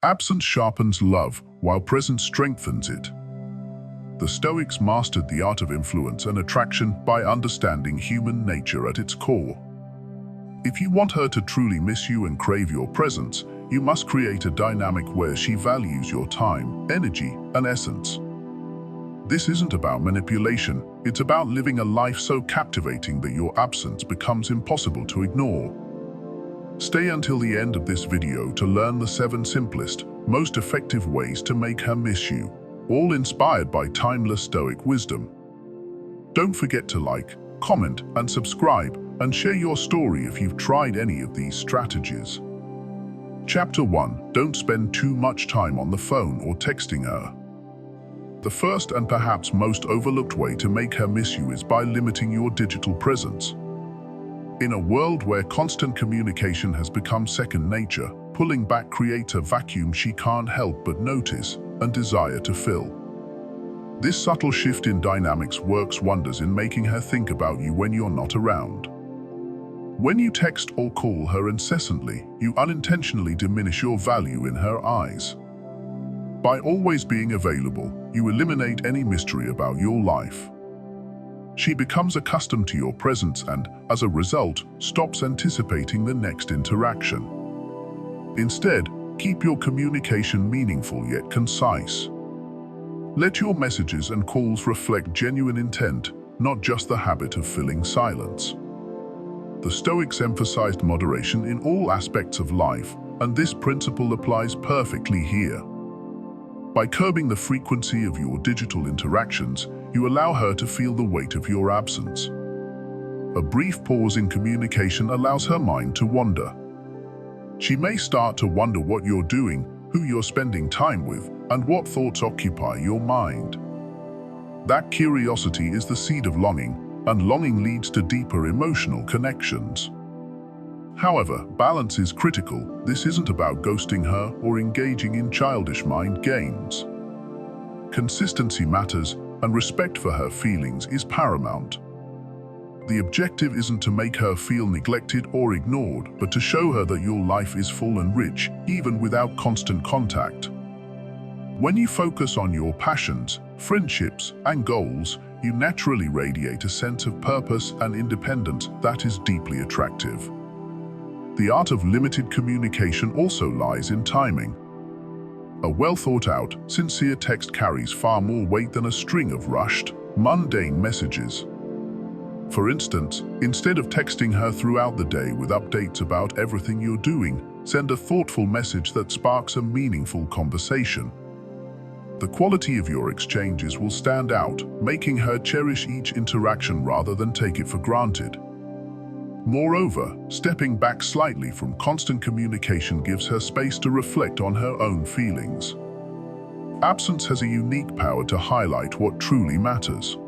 Absence sharpens love, while presence strengthens it. The Stoics mastered the art of influence and attraction by understanding human nature at its core. If you want her to truly miss you and crave your presence, you must create a dynamic where she values your time, energy, and essence. This isn't about manipulation, it's about living a life so captivating that your absence becomes impossible to ignore. Stay until the end of this video to learn the 7 simplest, most effective ways to make her miss you, all inspired by timeless Stoic wisdom. Don't forget to like, comment, and subscribe, and share your story if you've tried any of these strategies. Chapter 1. Don't spend too much time on the phone or texting her. The first and perhaps most overlooked way to make her miss you is by limiting your digital presence. In a world where constant communication has become second nature, pulling back creates a vacuum she can't help but notice and desire to fill. This subtle shift in dynamics works wonders in making her think about you when you're not around. When you text or call her incessantly, you unintentionally diminish your value in her eyes. By always being available, you eliminate any mystery about your life. She becomes accustomed to your presence and, as a result, stops anticipating the next interaction. Instead, keep your communication meaningful yet concise. Let your messages and calls reflect genuine intent, not just the habit of filling silence. The Stoics emphasized moderation in all aspects of life, and this principle applies perfectly here. By curbing the frequency of your digital interactions, you allow her to feel the weight of your absence. A brief pause in communication allows her mind to wander. She may start to wonder what you're doing, who you're spending time with, and what thoughts occupy your mind. That curiosity is the seed of longing, and longing leads to deeper emotional connections. However, balance is critical. This isn't about ghosting her or engaging in childish mind games. Consistency matters, and respect for her feelings is paramount. The objective isn't to make her feel neglected or ignored, but to show her that your life is full and rich, even without constant contact. When you focus on your passions, friendships, and goals, you naturally radiate a sense of purpose and independence that is deeply attractive. The art of limited communication also lies in timing. A well-thought-out, sincere text carries far more weight than a string of rushed, mundane messages. For instance, instead of texting her throughout the day with updates about everything you're doing, send a thoughtful message that sparks a meaningful conversation. The quality of your exchanges will stand out, making her cherish each interaction rather than take it for granted. Moreover, stepping back slightly from constant communication gives her space to reflect on her own feelings. Absence has a unique power to highlight what truly matters.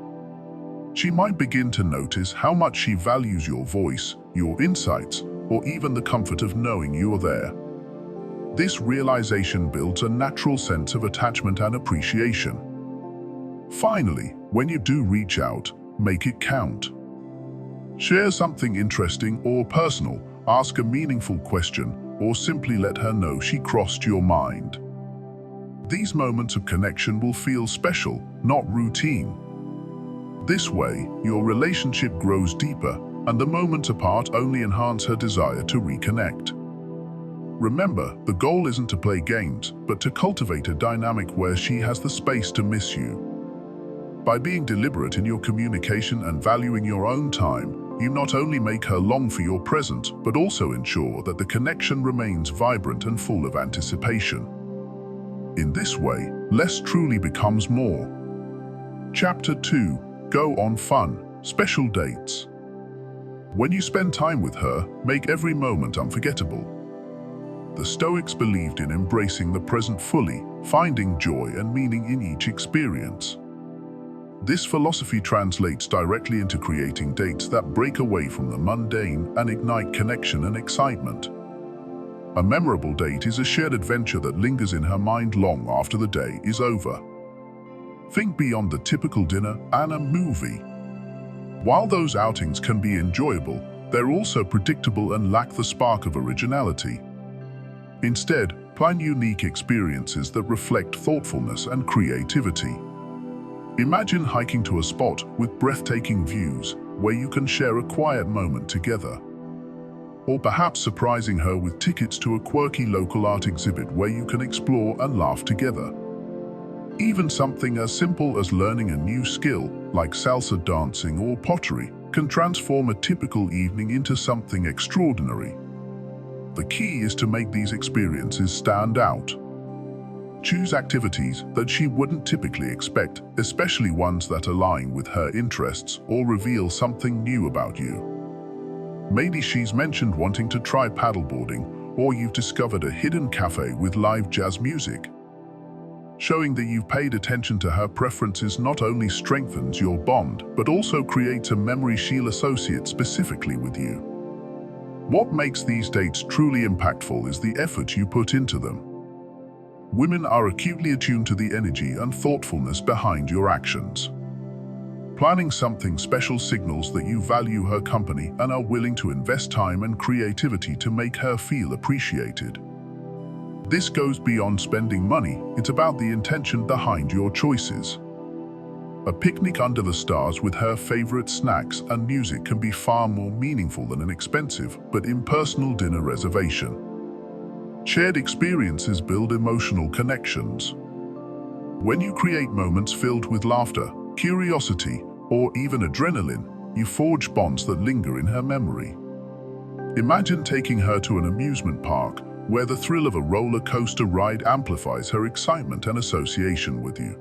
She might begin to notice how much she values your voice, your insights, or even the comfort of knowing you are there. This realization builds a natural sense of attachment and appreciation. Finally, when you do reach out, make it count. Share something interesting or personal, ask a meaningful question, or simply let her know she crossed your mind. These moments of connection will feel special, not routine. This way, your relationship grows deeper, and the moments apart only enhance her desire to reconnect. Remember, the goal isn't to play games, but to cultivate a dynamic where she has the space to miss you. By being deliberate in your communication and valuing your own time, you not only make her long for your presence, but also ensure that the connection remains vibrant and full of anticipation. In this way, less truly becomes more. Chapter 2. Go on fun, special dates. When you spend time with her, make every moment unforgettable. The Stoics believed in embracing the present fully, finding joy and meaning in each experience. This philosophy translates directly into creating dates that break away from the mundane and ignite connection and excitement. A memorable date is a shared adventure that lingers in her mind long after the day is over. Think beyond the typical dinner and a movie. While those outings can be enjoyable, they're also predictable and lack the spark of originality. Instead, Plan unique experiences that reflect thoughtfulness and creativity. Imagine hiking to a spot with breathtaking views where you can share a quiet moment together. Or perhaps surprising her with tickets to a quirky local art exhibit where you can explore and laugh together. Even something as simple as learning a new skill, like salsa dancing or pottery, can transform a typical evening into something extraordinary. The key is to make these experiences stand out. Choose activities that she wouldn't typically expect, especially ones that align with her interests or reveal something new about you. Maybe she's mentioned wanting to try paddleboarding, or you've discovered a hidden cafe with live jazz music. Showing that you've paid attention to her preferences not only strengthens your bond, but also creates a memory she'll associate specifically with you. What makes these dates truly impactful is the effort you put into them. Women are acutely attuned to the energy and thoughtfulness behind your actions. Planning something special signals that you value her company and are willing to invest time and creativity to make her feel appreciated. This goes beyond spending money, it's about the intention behind your choices. A picnic under the stars with her favorite snacks and music can be far more meaningful than an expensive but impersonal dinner reservation. Shared experiences build emotional connections. When you create moments filled with laughter, curiosity, or even adrenaline, you forge bonds that linger in her memory. Imagine taking her to an amusement park where the thrill of a roller coaster ride amplifies her excitement and association with you.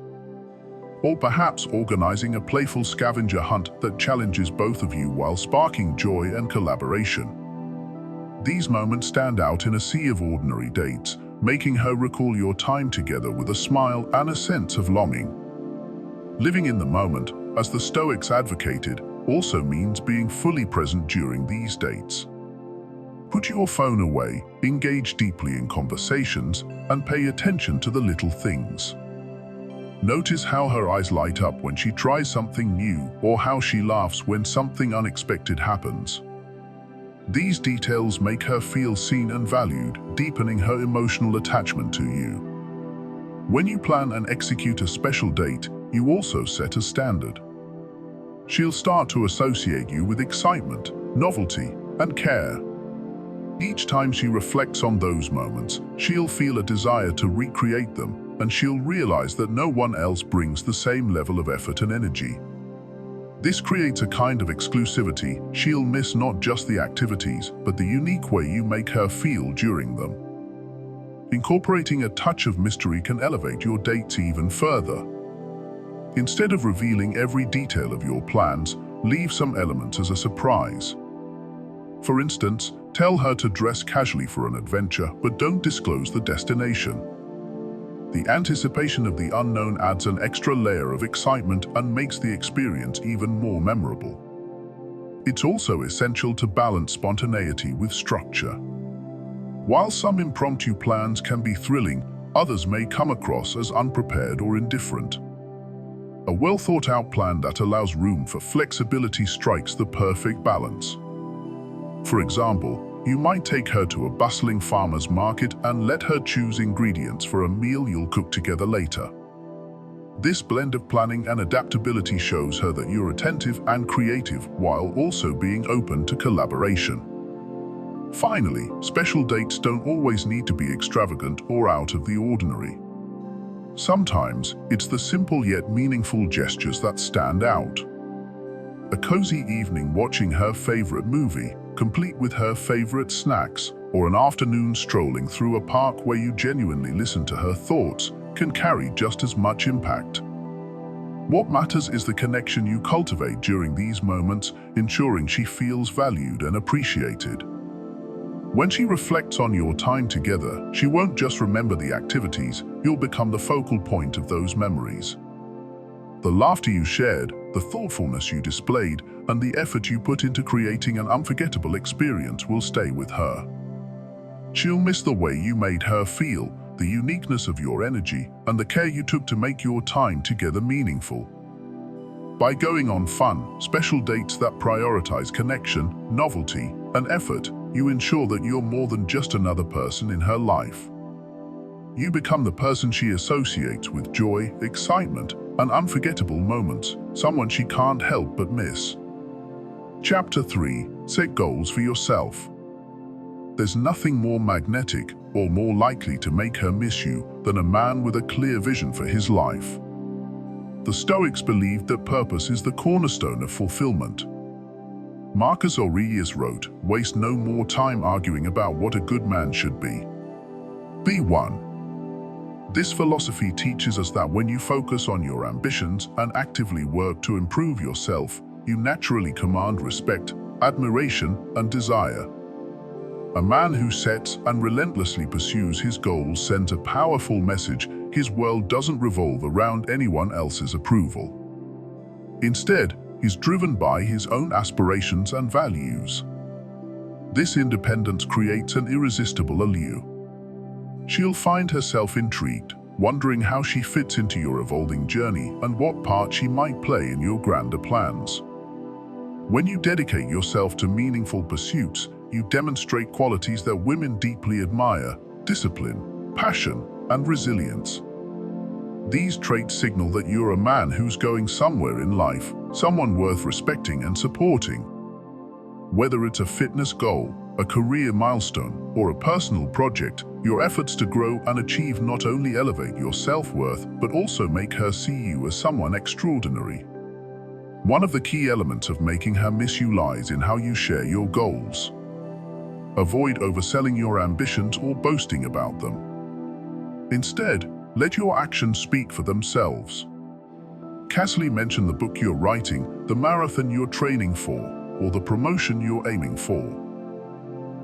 Or perhaps organizing a playful scavenger hunt that challenges both of you while sparking joy and collaboration. These moments stand out in a sea of ordinary dates, making her recall your time together with a smile and a sense of longing. Living in the moment, as the Stoics advocated, also means being fully present during these dates. Put your phone away, engage deeply in conversations, and pay attention to the little things. Notice how her eyes light up when she tries something new, or how she laughs when something unexpected happens. These details make her feel seen and valued, deepening her emotional attachment to you. When you plan and execute a special date, you also set a standard. She'll start to associate you with excitement, novelty, and care. Each time she reflects on those moments, she'll feel a desire to recreate them, and she'll realize that no one else brings the same level of effort and energy. This creates a kind of exclusivity. She'll miss not just the activities, but the unique way you make her feel during them. Incorporating a touch of mystery can elevate your dates even further. Instead of revealing every detail of your plans, leave some elements as a surprise. For instance, tell her to dress casually for an adventure, but don't disclose the destination. The anticipation of the unknown adds an extra layer of excitement and makes the experience even more memorable. It's also essential to balance spontaneity with structure. While some impromptu plans can be thrilling, others may come across as unprepared or indifferent. A well-thought-out plan that allows room for flexibility strikes the perfect balance. For example, you might take her to a bustling farmer's market and let her choose ingredients for a meal you'll cook together later. This blend of planning and adaptability shows her that you're attentive and creative while also being open to collaboration. Finally, special dates don't always need to be extravagant or out of the ordinary. Sometimes, it's the simple yet meaningful gestures that stand out. A cozy evening watching her favorite movie, complete with her favorite snacks, or an afternoon strolling through a park where you genuinely listen to her thoughts, can carry just as much impact. What matters is the connection you cultivate during these moments, ensuring she feels valued and appreciated. When she reflects on your time together, she won't just remember the activities, you'll become the focal point of those memories. The laughter you shared, the thoughtfulness you displayed, and the effort you put into creating an unforgettable experience will stay with her. She'll miss the way you made her feel, the uniqueness of your energy, and the care you took to make your time together meaningful. By going on fun, special dates that prioritize connection, novelty, and effort, you ensure that you're more than just another person in her life. you become the person she associates with joy, excitement, and unforgettable moments, someone she can't help but miss. Chapter 3. Set goals for yourself. There's nothing more magnetic or more likely to make her miss you than a man with a clear vision for his life. The Stoics believed that purpose is the cornerstone of fulfillment. Marcus Aurelius wrote, "Waste no more time arguing about what a good man should be. Be one." This philosophy teaches us that when you focus on your ambitions and actively work to improve yourself, you naturally command respect, admiration, and desire. A man who sets and relentlessly pursues his goals sends a powerful message: his world doesn't revolve around anyone else's approval. Instead, he's driven by his own aspirations and values. This independence creates an irresistible allure. She'll find herself intrigued, wondering how she fits into your evolving journey and what part she might play in your grander plans. When you dedicate yourself to meaningful pursuits, you demonstrate qualities that women deeply admire: discipline, passion, and resilience. These traits signal that you're a man who's going somewhere in life, someone worth respecting and supporting. Whether it's a fitness goal, a career milestone, or a personal project, your efforts to grow and achieve not only elevate your self-worth, but also make her see you as someone extraordinary. One of the key elements of making her miss you lies in how you share your goals. Avoid overselling your ambitions or boasting about them. Instead, let your actions speak for themselves. Casually mention the book you're writing, the marathon you're training for, or the promotion you're aiming for.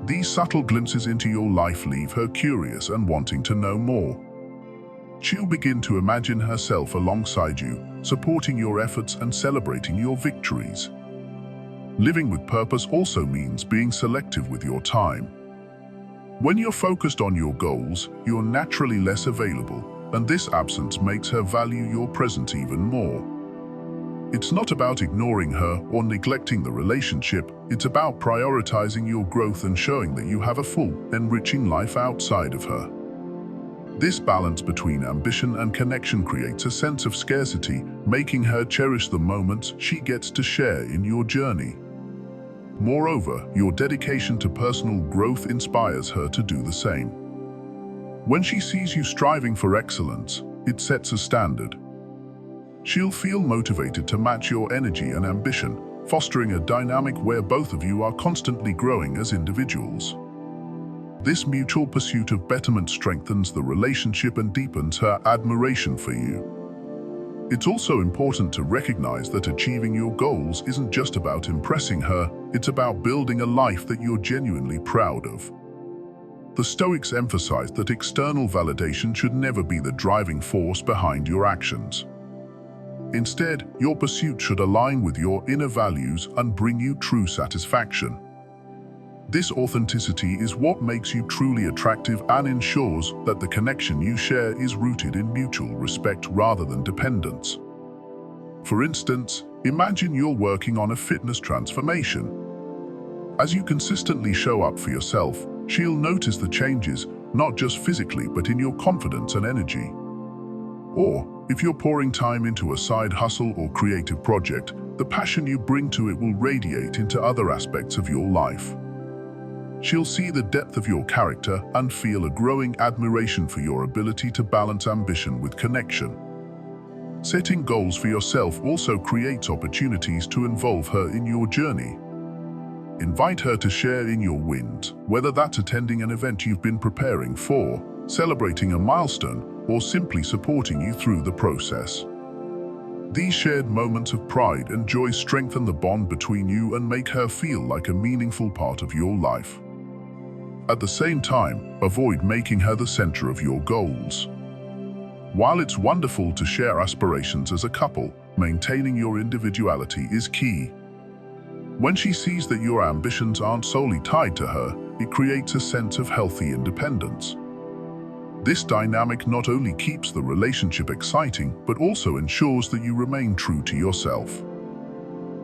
These subtle glimpses into your life leave her curious and wanting to know more. She'll begin to imagine herself alongside you, supporting your efforts and celebrating your victories. Living with purpose also means being selective with your time. When you're focused on your goals, you're naturally less available, and this absence makes her value your presence even more. It's not about ignoring her or neglecting the relationship, it's about prioritizing your growth and showing that you have a full, enriching life outside of her. This balance between ambition and connection creates a sense of scarcity, making her cherish the moments she gets to share in your journey. Moreover, your dedication to personal growth inspires her to do the same. When she sees you striving for excellence, it sets a standard. She'll feel motivated to match your energy and ambition, fostering a dynamic where both of you are constantly growing as individuals. This mutual pursuit of betterment strengthens the relationship and deepens her admiration for you. It's also important to recognize that achieving your goals isn't just about impressing her, it's about building a life that you're genuinely proud of. The Stoics emphasized that external validation should never be the driving force behind your actions. Instead, your pursuit should align with your inner values and bring you true satisfaction. This authenticity is what makes you truly attractive and ensures that the connection you share is rooted in mutual respect rather than dependence. For instance, imagine you're working on a fitness transformation. As you consistently show up for yourself, she'll notice the changes, not just physically but in your confidence and energy. Or, if you're pouring time into a side hustle or creative project, the passion you bring to it will radiate into other aspects of your life. She'll see the depth of your character and feel a growing admiration for your ability to balance ambition with connection. Setting goals for yourself also creates opportunities to involve her in your journey. Invite her to share in your wins, whether that's attending an event you've been preparing for, celebrating a milestone, or simply supporting you through the process. These shared moments of pride and joy strengthen the bond between you and make her feel like a meaningful part of your life. At the same time, avoid making her the center of your goals. While it's wonderful to share aspirations as a couple, maintaining your individuality is key. When she sees that your ambitions aren't solely tied to her, it creates a sense of healthy independence. This dynamic not only keeps the relationship exciting, but also ensures that you remain true to yourself.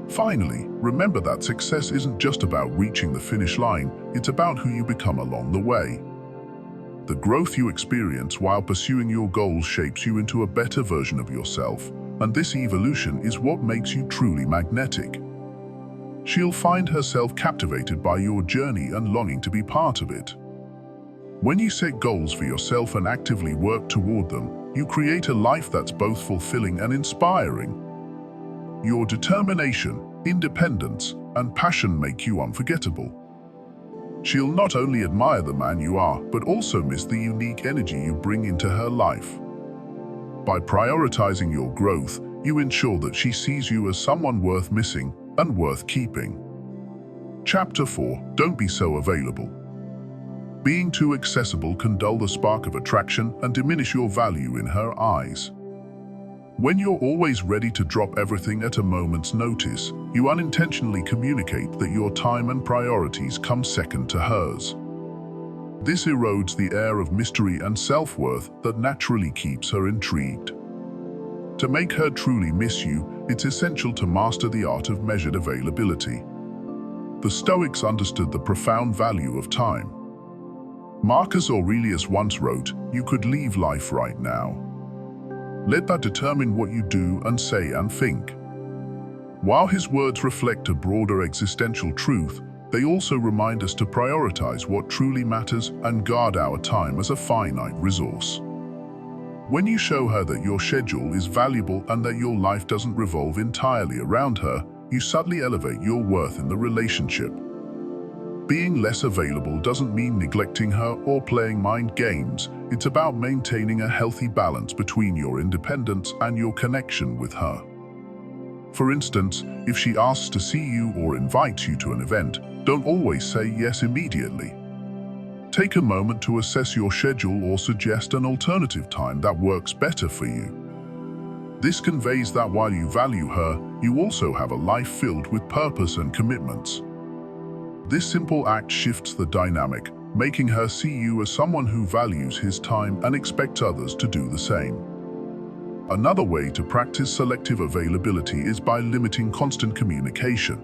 Finally, remember that success isn't just about reaching the finish line, it's about who you become along the way. The growth you experience while pursuing your goals shapes you into a better version of yourself, and this evolution is what makes you truly magnetic. She'll find herself captivated by your journey and longing to be part of it. When you set goals for yourself and actively work toward them, you create a life that's both fulfilling and inspiring. Your determination, independence, and passion make you unforgettable. She'll not only admire the man you are, but also miss the unique energy you bring into her life. By prioritizing your growth, you ensure that she sees you as someone worth missing and worth keeping. Chapter 4. Don't be so available. Being too accessible can dull the spark of attraction and diminish your value in her eyes. When you're always ready to drop everything at a moment's notice, you unintentionally communicate that your time and priorities come second to hers. This erodes the air of mystery and self-worth that naturally keeps her intrigued. To make her truly miss you, it's essential to master the art of measured availability. The Stoics understood the profound value of time. Marcus Aurelius once wrote, "You could leave life right now. Let that determine what you do and say and think." While his words reflect a broader existential truth, they also remind us to prioritize what truly matters and guard our time as a finite resource. When you show her that your schedule is valuable and that your life doesn't revolve entirely around her, you subtly elevate your worth in the relationship. Being less available doesn't mean neglecting her or playing mind games. It's about maintaining a healthy balance between your independence and your connection with her. For instance, if she asks to see you or invites you to an event, don't always say yes immediately. Take a moment to assess your schedule or suggest an alternative time that works better for you. This conveys that while you value her, you also have a life filled with purpose and commitments. This simple act shifts the dynamic, making her see you as someone who values his time and expects others to do the same. Another way to practice selective availability is by limiting constant communication.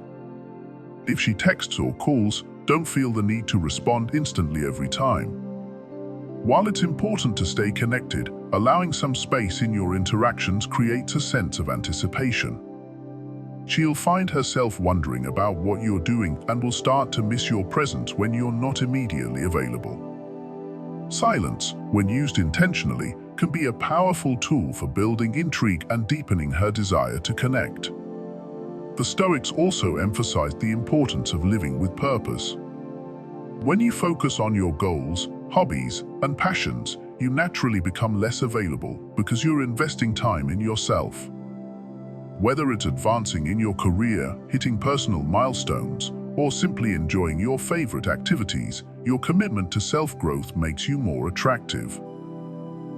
If she texts or calls, don't feel the need to respond instantly every time. While it's important to stay connected, allowing some space in your interactions creates a sense of anticipation. She'll find herself wondering about what you're doing and will start to miss your presence when you're not immediately available. Silence, when used intentionally, can be a powerful tool for building intrigue and deepening her desire to connect. The Stoics also emphasized the importance of living with purpose. When you focus on your goals, hobbies, and passions, you naturally become less available because you're investing time in yourself. Whether it's advancing in your career, hitting personal milestones, or simply enjoying your favorite activities, your commitment to self-growth makes you more attractive.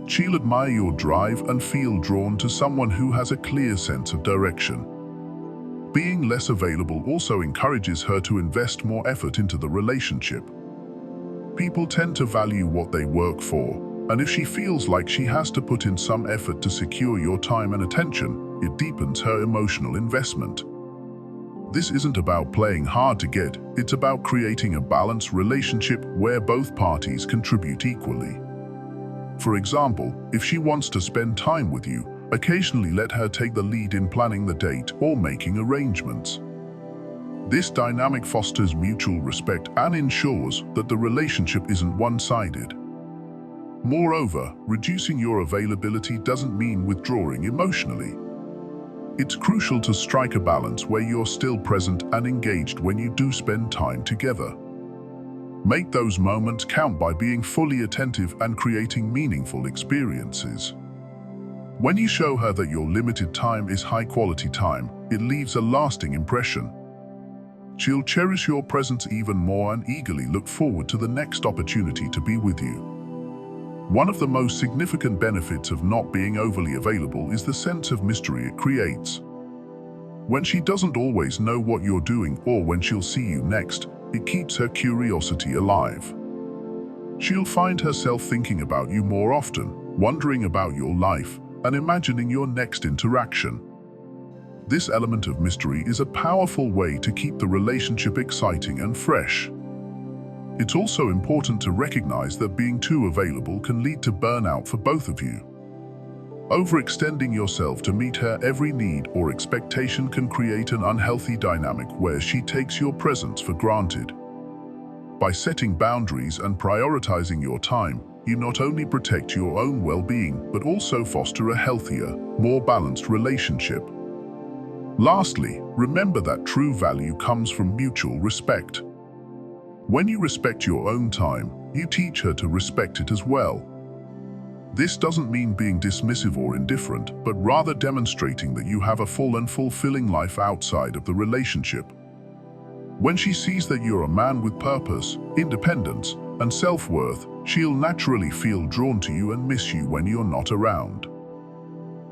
She'll admire your drive and feel drawn to someone who has a clear sense of direction. Being less available also encourages her to invest more effort into the relationship. People tend to value what they work for, and if she feels like she has to put in some effort to secure your time and attention, it deepens her emotional investment. This isn't about playing hard to get, it's about creating a balanced relationship where both parties contribute equally. For example, if she wants to spend time with you, occasionally let her take the lead in planning the date or making arrangements. This dynamic fosters mutual respect and ensures that the relationship isn't one-sided. Moreover, reducing your availability doesn't mean withdrawing emotionally. It's crucial to strike a balance where you're still present and engaged when you do spend time together. Make those moments count by being fully attentive and creating meaningful experiences. When you show her that your limited time is high-quality time, it leaves a lasting impression. She'll cherish your presence even more and eagerly look forward to the next opportunity to be with you. One of the most significant benefits of not being overly available is the sense of mystery it creates. When she doesn't always know what you're doing or when she'll see you next, it keeps her curiosity alive. She'll find herself thinking about you more often, wondering about your life, and imagining your next interaction. This element of mystery is a powerful way to keep the relationship exciting and fresh. It's also important to recognize that being too available can lead to burnout for both of you. Overextending yourself to meet her every need or expectation can create an unhealthy dynamic where she takes your presence for granted. By setting boundaries and prioritizing your time, you not only protect your own well-being, but also foster a healthier, more balanced relationship. Lastly, remember that true value comes from mutual respect. When you respect your own time, you teach her to respect it as well. This doesn't mean being dismissive or indifferent, but rather demonstrating that you have a full and fulfilling life outside of the relationship. When she sees that you're a man with purpose, independence, and self-worth, she'll naturally feel drawn to you and miss you when you're not around.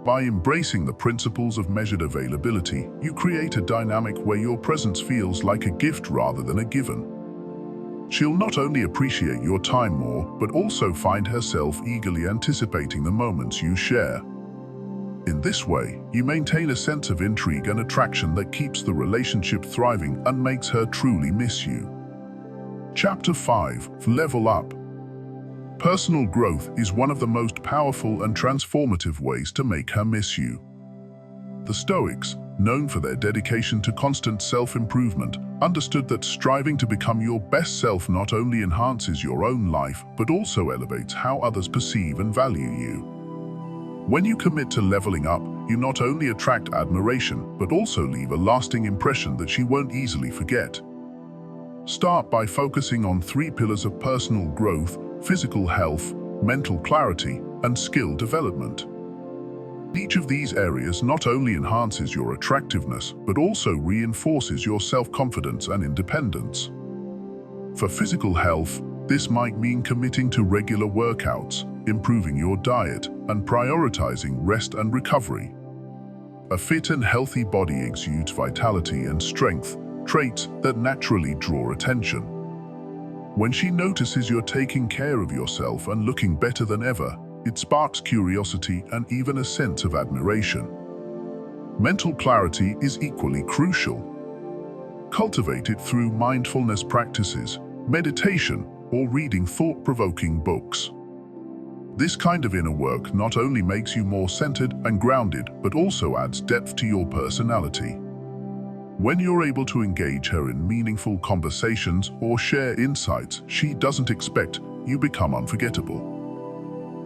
By embracing the principles of measured availability, you create a dynamic where your presence feels like a gift rather than a given. She'll not only appreciate your time more, but also find herself eagerly anticipating the moments you share. In this way, you maintain a sense of intrigue and attraction that keeps the relationship thriving and makes her truly miss you. Chapter 5. Level Up. Personal growth is one of the most powerful and transformative ways to make her miss you. The Stoics, known for their dedication to constant self-improvement, understood that striving to become your best self not only enhances your own life, but also elevates how others perceive and value you. When you commit to leveling up, you not only attract admiration, but also leave a lasting impression that she won't easily forget. Start by focusing on 3 pillars of personal growth: physical health, mental clarity, and skill development. Each of these areas not only enhances your attractiveness, but also reinforces your self-confidence and independence. For physical health, this might mean committing to regular workouts, improving your diet, and prioritizing rest and recovery. A fit and healthy body exudes vitality and strength, traits that naturally draw attention. When she notices you're taking care of yourself and looking better than ever, it sparks curiosity and even a sense of admiration. Mental clarity is equally crucial. Cultivate it through mindfulness practices, meditation, or reading thought-provoking books. This kind of inner work not only makes you more centered and grounded, but also adds depth to your personality. When you're able to engage her in meaningful conversations or share insights she doesn't expect, you become unforgettable.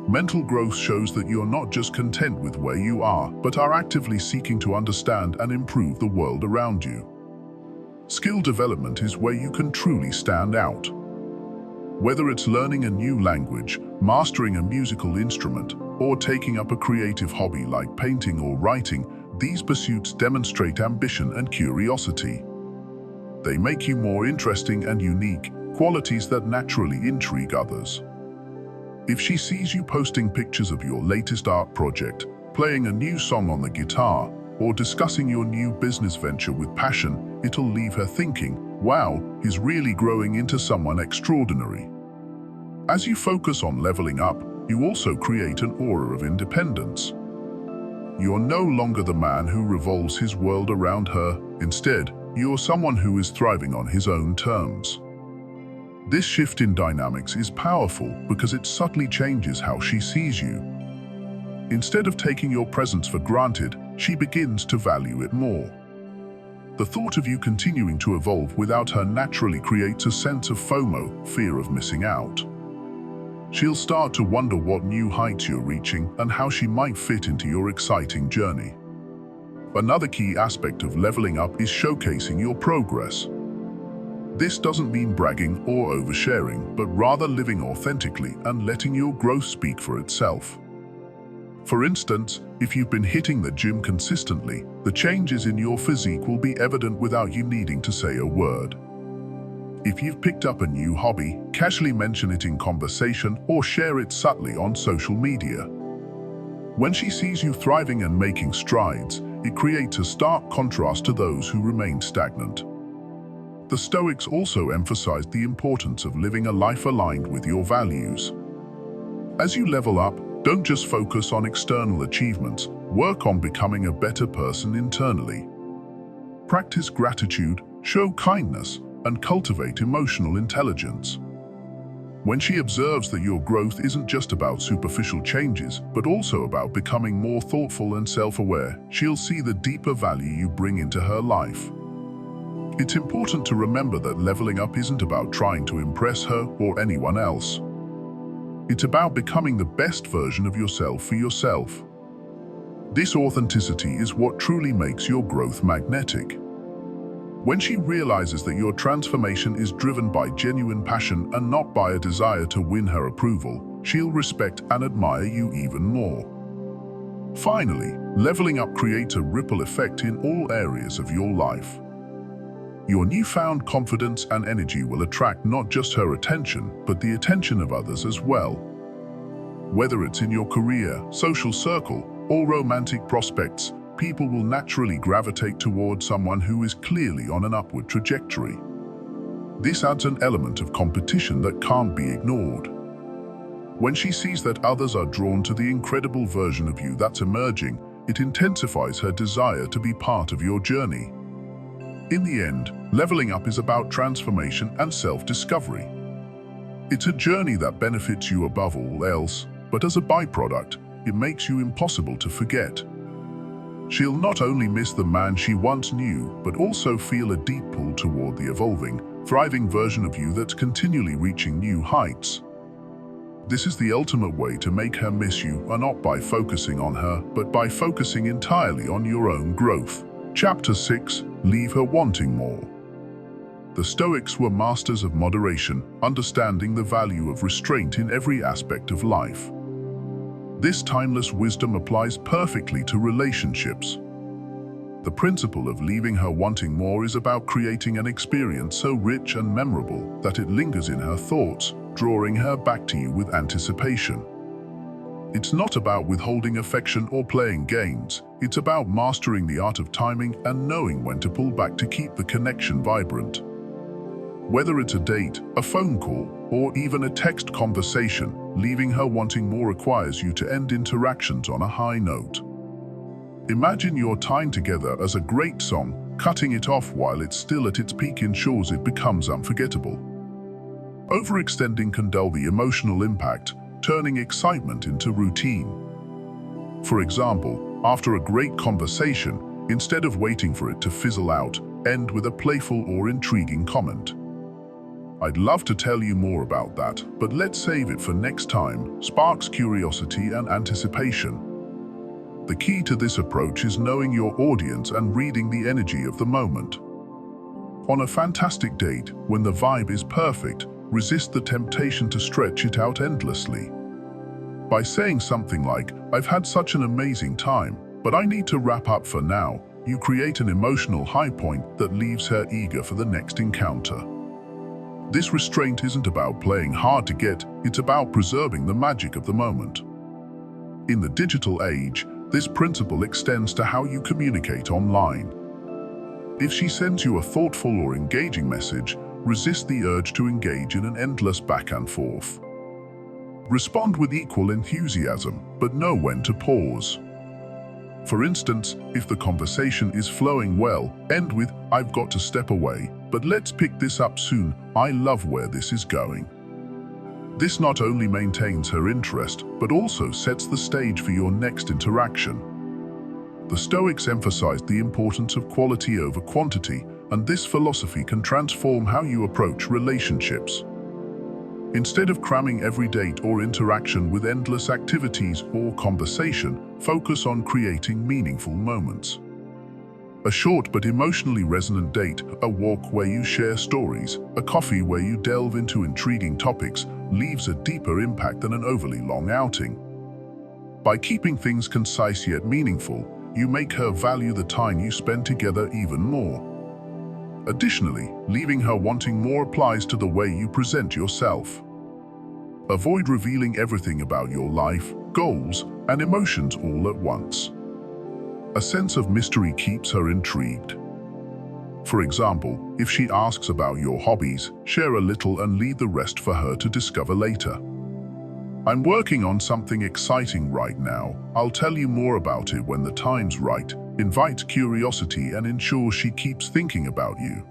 Mental growth shows that you're not just content with where you are, but are actively seeking to understand and improve the world around you. Skill development is where you can truly stand out. Whether it's learning a new language, mastering a musical instrument, or taking up a creative hobby like painting or writing, these pursuits demonstrate ambition and curiosity. They make you more interesting and unique, qualities that naturally intrigue others. If she sees you posting pictures of your latest art project, playing a new song on the guitar, or discussing your new business venture with passion, it'll leave her thinking, wow, he's really growing into someone extraordinary. As you focus on leveling up, you also create an aura of independence. You're no longer the man who revolves his world around her. Instead, you're someone who is thriving on his own terms. This shift in dynamics is powerful because it subtly changes how she sees you. Instead of taking your presence for granted, she begins to value it more. The thought of you continuing to evolve without her naturally creates a sense of FOMO, fear of missing out. She'll start to wonder what new heights you're reaching and how she might fit into your exciting journey. Another key aspect of leveling up is showcasing your progress. This doesn't mean bragging or oversharing, but rather living authentically and letting your growth speak for itself. For instance, if you've been hitting the gym consistently, the changes in your physique will be evident without you needing to say a word. If you've picked up a new hobby, casually mention it in conversation or share it subtly on social media. When she sees you thriving and making strides, it creates a stark contrast to those who remain stagnant. The Stoics also emphasized the importance of living a life aligned with your values. As you level up, don't just focus on external achievements, work on becoming a better person internally. Practice gratitude, show kindness, and cultivate emotional intelligence. When she observes that your growth isn't just about superficial changes, but also about becoming more thoughtful and self-aware, she'll see the deeper value you bring into her life. It's important to remember that leveling up isn't about trying to impress her or anyone else. It's about becoming the best version of yourself for yourself. This authenticity is what truly makes your growth magnetic. When she realizes that your transformation is driven by genuine passion and not by a desire to win her approval, she'll respect and admire you even more. Finally, leveling up creates a ripple effect in all areas of your life. Your newfound confidence and energy will attract not just her attention, but the attention of others as well. Whether it's in your career, social circle, or romantic prospects, people will naturally gravitate toward someone who is clearly on an upward trajectory. This adds an element of competition that can't be ignored. When she sees that others are drawn to the incredible version of you that's emerging, it intensifies her desire to be part of your journey. In the end, leveling up is about transformation and self-discovery. It's a journey that benefits you above all else, but as a byproduct, it makes you impossible to forget. She'll not only miss the man she once knew, but also feel a deep pull toward the evolving, thriving version of you that's continually reaching new heights. This is the ultimate way to make her miss you, and not by focusing on her, but by focusing entirely on your own growth. Chapter 6. Leave her wanting more. The Stoics were masters of moderation, understanding the value of restraint in every aspect of life. This timeless wisdom applies perfectly to relationships. The principle of leaving her wanting more is about creating an experience so rich and memorable that it lingers in her thoughts, drawing her back to you with anticipation. It's not about withholding affection or playing games. It's about mastering the art of timing and knowing when to pull back to keep the connection vibrant. Whether it's a date, a phone call, or even a text conversation, leaving her wanting more requires you to end interactions on a high note. Imagine your time together as a great song. Cutting it off while it's still at its peak ensures it becomes unforgettable. Overextending can dull the emotional impact, turning excitement into routine. For example, after a great conversation, instead of waiting for it to fizzle out, end with a playful or intriguing comment. I'd love to tell you more about that, but let's save it for next time. Sparks curiosity and anticipation. The key to this approach is knowing your audience and reading the energy of the moment. On a fantastic date, when the vibe is perfect, resist the temptation to stretch it out endlessly. By saying something like, "I've had such an amazing time, but I need to wrap up for now," you create an emotional high point that leaves her eager for the next encounter. This restraint isn't about playing hard to get, it's about preserving the magic of the moment. In the digital age, this principle extends to how you communicate online. If she sends you a thoughtful or engaging message, resist the urge to engage in an endless back and forth. Respond with equal enthusiasm, but know when to pause. For instance, if the conversation is flowing well, end with, "I've got to step away, but let's pick this up soon. I love where this is going." This not only maintains her interest, but also sets the stage for your next interaction. The Stoics emphasized the importance of quality over quantity, and this philosophy can transform how you approach relationships. Instead of cramming every date or interaction with endless activities or conversation, focus on creating meaningful moments. A short but emotionally resonant date, a walk where you share stories, a coffee where you delve into intriguing topics, leaves a deeper impact than an overly long outing. By keeping things concise yet meaningful, you make her value the time you spend together even more. Additionally, leaving her wanting more applies to the way you present yourself. Avoid revealing everything about your life, goals, and emotions all at once. A sense of mystery keeps her intrigued. For example, if she asks about your hobbies, share a little and leave the rest for her to discover later. "I'm working on something exciting right now. I'll tell you more about it when the time's right." Invite curiosity and ensure she keeps thinking about you.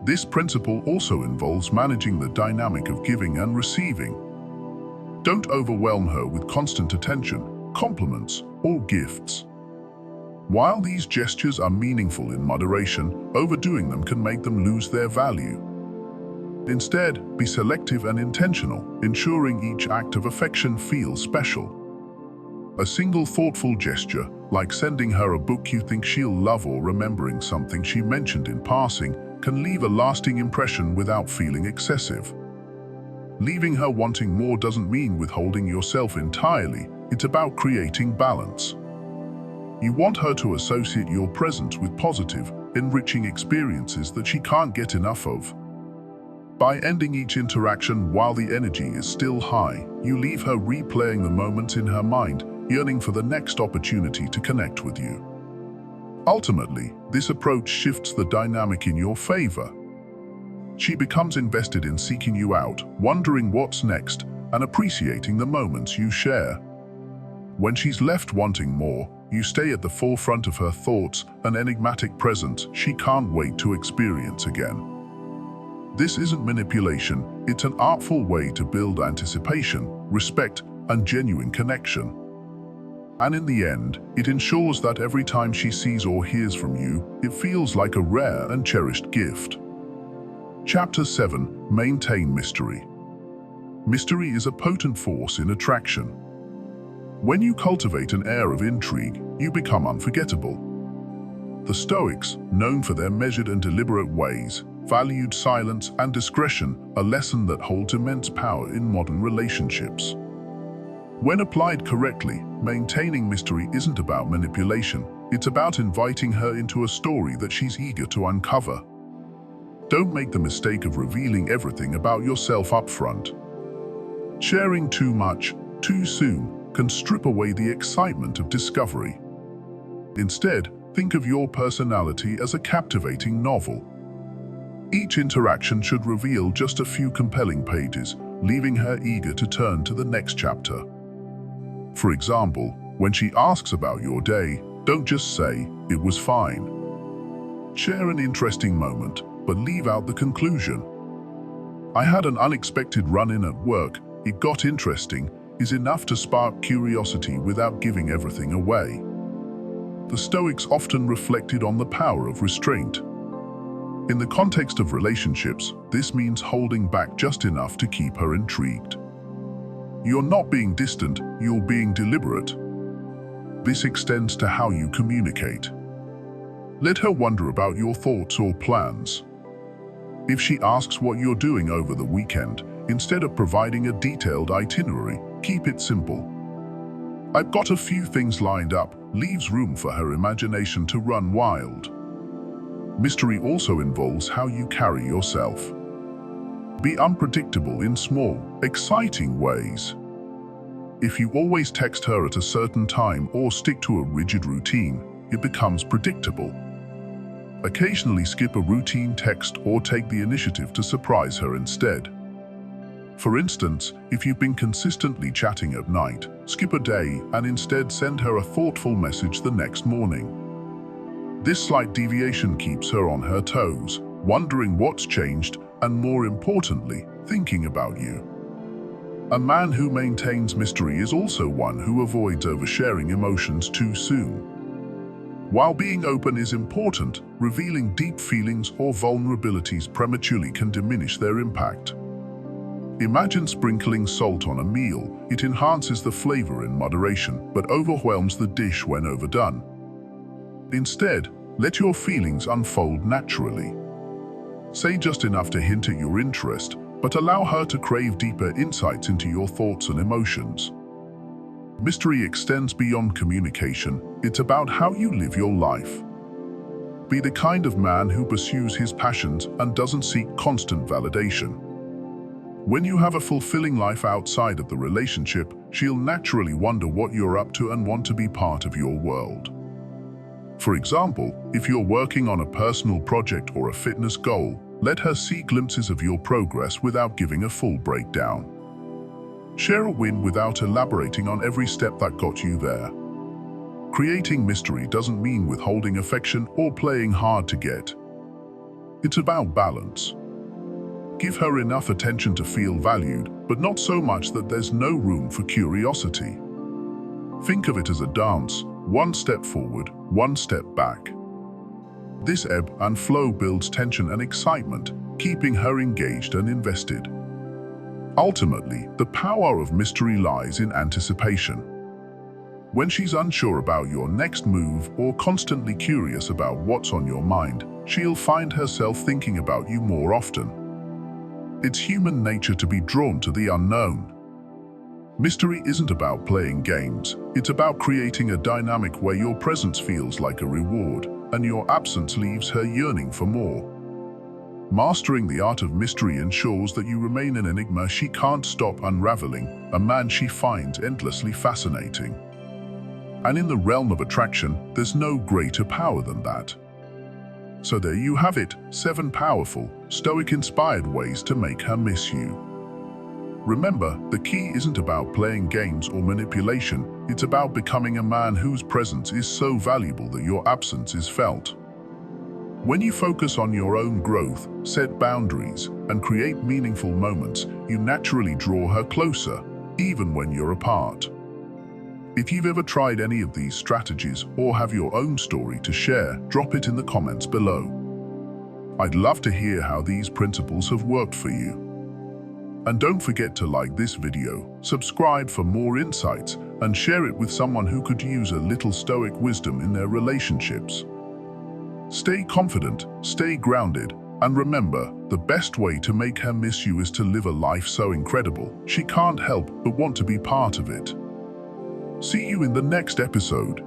This principle also involves managing the dynamic of giving and receiving. Don't overwhelm her with constant attention, compliments, or gifts. While these gestures are meaningful in moderation, overdoing them can make them lose their value. Instead, be selective and intentional, ensuring each act of affection feels special. A single thoughtful gesture, like sending her a book you think she'll love or remembering something she mentioned in passing, can leave a lasting impression without feeling excessive. Leaving her wanting more doesn't mean withholding yourself entirely, it's about creating balance. You want her to associate your presence with positive, enriching experiences that she can't get enough of. By ending each interaction while the energy is still high, you leave her replaying the moments in her mind, yearning for the next opportunity to connect with you. Ultimately, this approach shifts the dynamic in your favor. She becomes invested in seeking you out, wondering what's next, and appreciating the moments you share. When she's left wanting more, you stay at the forefront of her thoughts, an enigmatic presence she can't wait to experience again. This isn't manipulation, it's an artful way to build anticipation, respect, and genuine connection. And in the end, it ensures that every time she sees or hears from you, it feels like a rare and cherished gift. Chapter 7. Maintain mystery. Mystery is a potent force in attraction. When you cultivate an air of intrigue, you become unforgettable. The Stoics, known for their measured and deliberate ways, valued silence and discretion, a lesson that holds immense power in modern relationships. When applied correctly, maintaining mystery isn't about manipulation, it's about inviting her into a story that she's eager to uncover. Don't make the mistake of revealing everything about yourself up front. Sharing too much, too soon, can strip away the excitement of discovery. Instead, think of your personality as a captivating novel. Each interaction should reveal just a few compelling pages, leaving her eager to turn to the next chapter. For example, when she asks about your day, don't just say, "It was fine." Share an interesting moment, but leave out the conclusion. "I had an unexpected run-in at work, it got interesting," is enough to spark curiosity without giving everything away. The Stoics often reflected on the power of restraint. In the context of relationships, this means holding back just enough to keep her intrigued. You're not being distant, you're being deliberate. This extends to how you communicate. Let her wonder about your thoughts or plans. If she asks what you're doing over the weekend, instead of providing a detailed itinerary, keep it simple. "I've got a few things lined up," leaves room for her imagination to run wild. Mystery also involves how you carry yourself. Be unpredictable in small, exciting ways. If you always text her at a certain time or stick to a rigid routine, it becomes predictable. Occasionally skip a routine text or take the initiative to surprise her instead. For instance, if you've been consistently chatting at night, skip a day and instead send her a thoughtful message the next morning. This slight deviation keeps her on her toes, wondering what's changed and, more importantly, thinking about you. A man who maintains mystery is also one who avoids oversharing emotions too soon. While being open is important, revealing deep feelings or vulnerabilities prematurely can diminish their impact. Imagine sprinkling salt on a meal. It enhances the flavor in moderation, but overwhelms the dish when overdone. Instead, let your feelings unfold naturally. Say just enough to hint at your interest, but allow her to crave deeper insights into your thoughts and emotions. Mystery extends beyond communication. It's about how you live your life. Be the kind of man who pursues his passions and doesn't seek constant validation. When you have a fulfilling life outside of the relationship, she'll naturally wonder what you're up to and want to be part of your world. For example, if you're working on a personal project or a fitness goal, let her see glimpses of your progress without giving a full breakdown. Share a win without elaborating on every step that got you there. Creating mystery doesn't mean withholding affection or playing hard to get. It's about balance. Give her enough attention to feel valued, but not so much that there's no room for curiosity. Think of it as a dance, one step forward, one step back. This ebb and flow builds tension and excitement, keeping her engaged and invested. Ultimately, the power of mystery lies in anticipation. When she's unsure about your next move or constantly curious about what's on your mind, she'll find herself thinking about you more often. It's human nature to be drawn to the unknown. Mystery isn't about playing games, it's about creating a dynamic where your presence feels like a reward and your absence leaves her yearning for more. Mastering the art of mystery ensures that you remain an enigma she can't stop unraveling, a man she finds endlessly fascinating. And in the realm of attraction, there's no greater power than that. So there you have it, 7 powerful, Stoic-inspired ways to make her miss you. Remember, the key isn't about playing games or manipulation, it's about becoming a man whose presence is so valuable that your absence is felt. When you focus on your own growth, set boundaries, and create meaningful moments, you naturally draw her closer, even when you're apart. If you've ever tried any of these strategies or have your own story to share, drop it in the comments below. I'd love to hear how these principles have worked for you. And don't forget to like this video, subscribe for more insights, and share it with someone who could use a little Stoic wisdom in their relationships. Stay confident, stay grounded, and remember, the best way to make her miss you is to live a life so incredible, she can't help but want to be part of it. See you in the next episode.